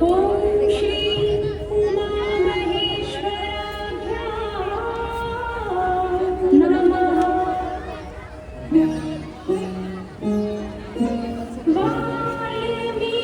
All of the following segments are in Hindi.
ओम श्री उमा महेश्वराभ्यां नमः। वाल्मीकि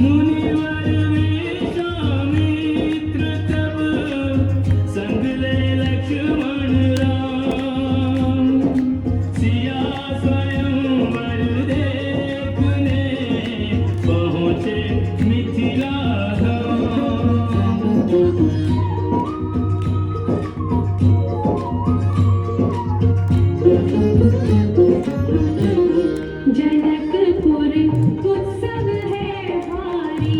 मुनिवर विश्वामित्र तब जनकपुर उत्सव है भारी,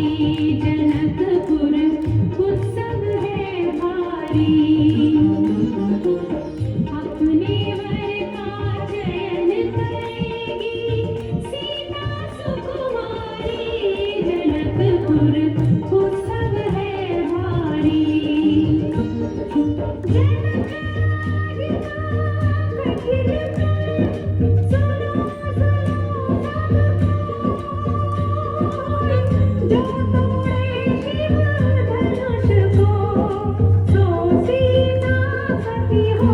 जनकपुर उत्सव है भारी। अपने वर का चयन करेगी सीता सुकुमारी, जनकपुर उत्सव है भारी। जनक जो तोड़े शिव धनुष को, सो सीतापति हो।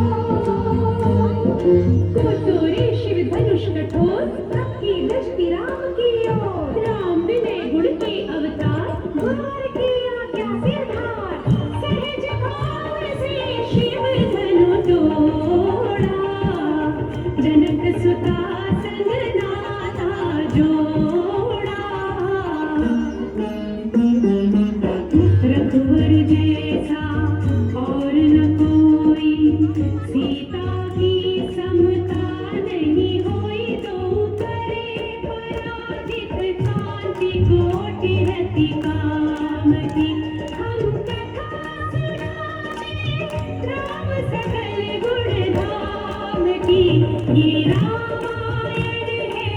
को तोड़े शिव धनुष कठोर, सबकी दृष्टि राम की ओर। राम विनय गुण के अवतार, भार की आज्ञा से धार। सहज भाव से शिव धनु तोड़ा, जनक सुता संग नाता जोड़ा। रघुवर जैसा और न कोई, सीता की समता नहीं होई। तो करे पराजित कांति कोटि रति कामति। हम कथा सुनावे राम सकल गुण धाम की। ये रामायण है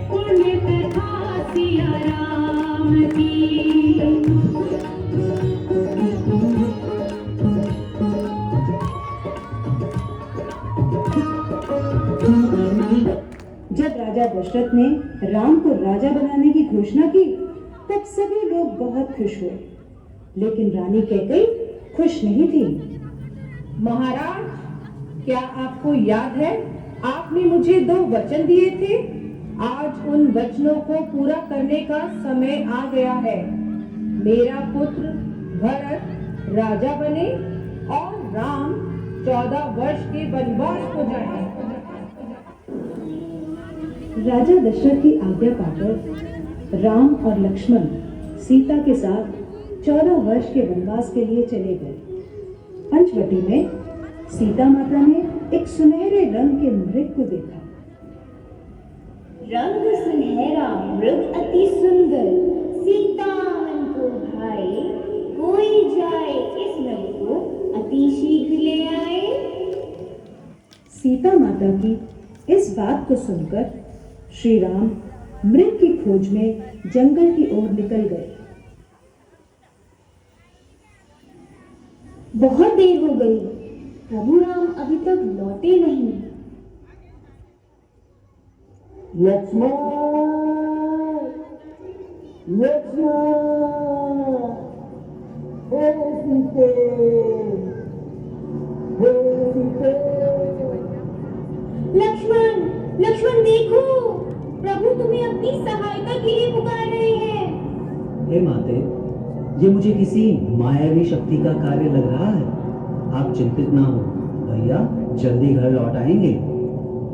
पुण्य कथा सिया राम की। जब राजा दशरथ ने राम को राजा बनाने की घोषणा की, तब सभी लोग बहुत खुश हुए, लेकिन रानी कैकेयी खुश नहीं थी। महाराज, क्या आपको याद है आपने मुझे 2 वचन दिए थे? आज उन वचनों को पूरा करने का समय आ गया है। मेरा पुत्र भरत राजा बने और राम 14 वर्ष के वनवास को जाए। राजा दशरथ की आज्ञा पाकर राम और लक्ष्मण सीता के साथ 14 वर्ष के वनवास के लिए चले गए। पंचवटी में सीता माता ने एक सुनहरे रंग के मृग को देखा। रंग सुनहरा मृग अति सुंदर, सीता मन को भाए। कोई जाए इस मृग को अति शीघ्र ले आए। सीता माता की इस बात को सुनकर श्री राम मृग की खोज में जंगल की ओर निकल गए। बहुत देर हो गई, प्रभु राम अभी तक लौटे नहीं। लक्ष्मण, लक्ष्मण, हे सीते, हे सीते। लक्ष्मण, लक्ष्मण देखो, प्रभु तुम्हें अपनी सहायता के लिए पुकार रहे हैं। हे माते, ये मुझे किसी मायावी शक्ति का कार्य लग रहा है। आप चिंतित ना हो, भैया जल्दी घर लौट आएंगे।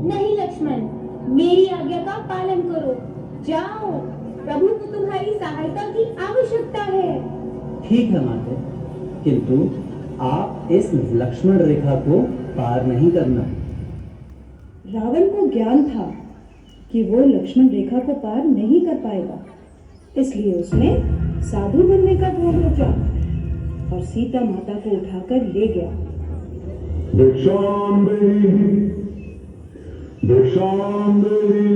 नहीं लक्ष्मण, मेरी आज्ञा का पालन करो। जाओ, प्रभु को तुम्हारी सहायता की आवश्यकता है। ठीक है माते, किंतु आप इस लक्ष्मण रेखा को पार नहीं करना। रावण को ज्ञान था कि वो लक्ष्मण रेखा को पार नहीं कर पाएगा, इसलिए उसने साधु बनने का ढोंग रचा और सीता माता को उठाकर ले गया। भिक्षाम देहि, भिक्षाम देहि।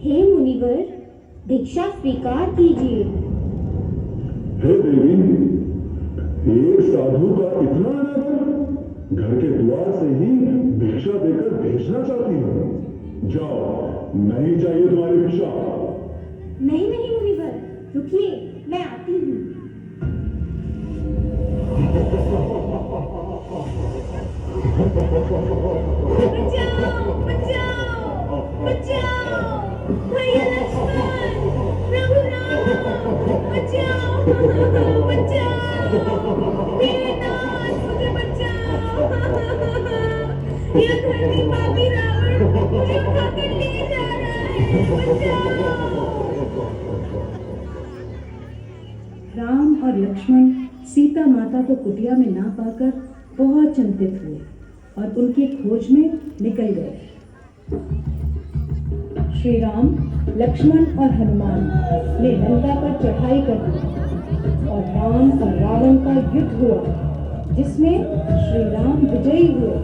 हे मुनिवर, भिक्षा स्वीकार कीजिए। हे देवी, एक साधु का इतना अनादर, घर के द्वार से ही भिक्षा देकर भेजना चाहती हो। जाओ, नहीं चाहिए तुम्हारी भिक्षा। नहीं नहीं मुनिवर, रुकिए, मैं आती हूँ। बचाओ, बचाओ, बचाओ, भैया लक्ष्मण, प्रभु राम, बचाओ, बचाओ, मेरे नाथ, मुझे बचाओ। यह धरती पापी रावण मुझे उठाकर ले जा रहा है, बचाओ। राम और लक्ष्मण सीता माता को कुटिया में ना पाकर बहुत चिंतित हुए और उनकी खोज में निकल गए। श्री राम, लक्ष्मण और हनुमान ने लंका पर चढ़ाई कर दी और राम और रावण का युद्ध हुआ, जिसमें श्री राम विजयी हुए।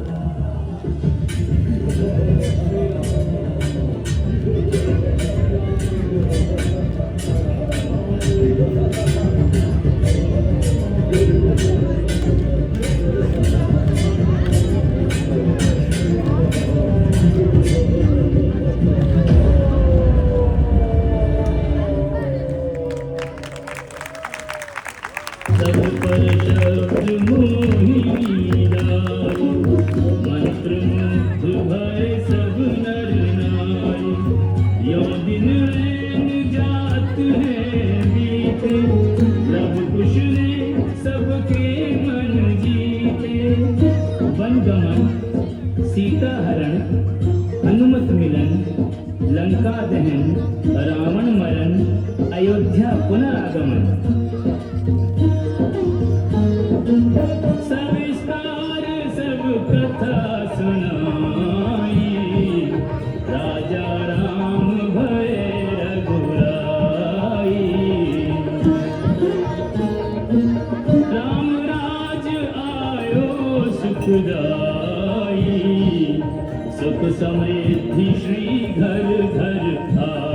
सीता हरण, हनुमत मिलन, लंका दहन, रावण मरण, अयोध्या पुनरागमन। सविस्तार सब कथा सुनाई, राजा राम भये रघुराई। राम राज आयो सुखदाई, सुख समृद्धि श्री घर घर आई।